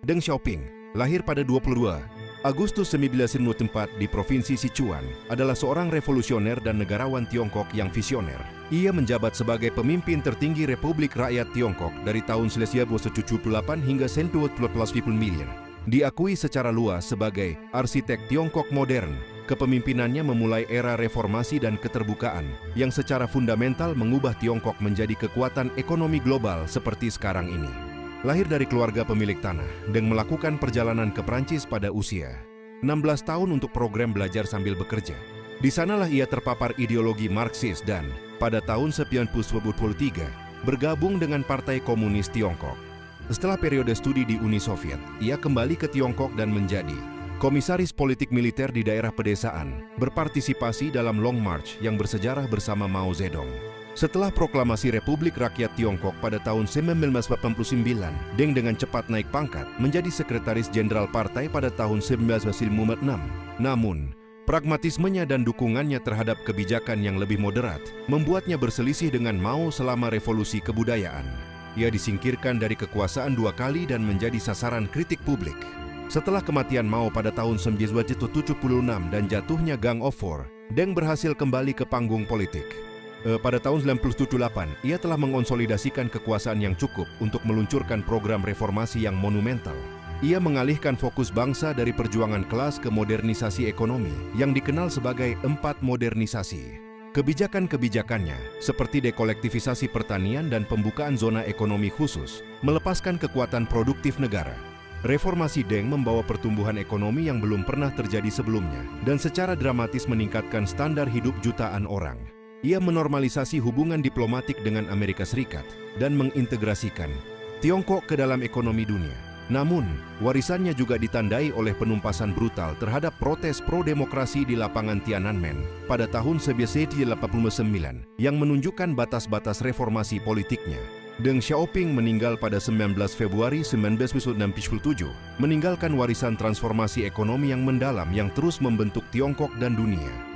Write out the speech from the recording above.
Deng Xiaoping, lahir pada 22 Agustus 1904 di Provinsi Sichuan, adalah seorang revolusioner dan negarawan Tiongkok yang visioner. Ia menjabat sebagai pemimpin tertinggi Republik Rakyat Tiongkok dari tahun 1978 hingga 1989. Diakui secara luas sebagai arsitek Tiongkok modern, kepemimpinannya memulai era reformasi dan keterbukaan yang secara fundamental mengubah Tiongkok menjadi kekuatan ekonomi global seperti sekarang ini. Lahir dari keluarga pemilik tanah, Deng melakukan perjalanan ke Prancis pada usia 16 tahun untuk program belajar sambil bekerja. Di sanalah ia terpapar ideologi Marxis dan, pada tahun 1993, bergabung dengan Partai Komunis Tiongkok. Setelah periode studi di Uni Soviet, ia kembali ke Tiongkok dan menjadi komisaris politik militer di daerah pedesaan, berpartisipasi dalam Long March yang bersejarah bersama Mao Zedong. Setelah proklamasi Republik Rakyat Tiongkok pada tahun 1989, Deng dengan cepat naik pangkat menjadi sekretaris jenderal partai pada tahun 1956. Namun, pragmatismenya dan dukungannya terhadap kebijakan yang lebih moderat membuatnya berselisih dengan Mao selama revolusi kebudayaan. Ia disingkirkan dari kekuasaan 2 kali dan menjadi sasaran kritik publik. Setelah kematian Mao pada tahun 1976 dan jatuhnya Gang of Four, Deng berhasil kembali ke panggung politik. Pada tahun 1978, ia telah mengonsolidasikan kekuasaan yang cukup untuk meluncurkan program reformasi yang monumental. Ia mengalihkan fokus bangsa dari perjuangan kelas ke modernisasi ekonomi yang dikenal sebagai 4 modernisasi. Kebijakan-kebijakannya, seperti dekolektivisasi pertanian dan pembukaan zona ekonomi khusus, melepaskan kekuatan produktif negara. Reformasi Deng membawa pertumbuhan ekonomi yang belum pernah terjadi sebelumnya dan secara dramatis meningkatkan standar hidup jutaan orang. Ia menormalisasi hubungan diplomatik dengan Amerika Serikat dan mengintegrasikan Tiongkok ke dalam ekonomi dunia. Namun, warisannya juga ditandai oleh penumpasan brutal terhadap protes pro-demokrasi di lapangan Tiananmen pada tahun 1989 yang menunjukkan batas-batas reformasi politiknya. Deng Xiaoping meninggal pada 19 Februari 1967, meninggalkan warisan transformasi ekonomi yang mendalam yang terus membentuk Tiongkok dan dunia.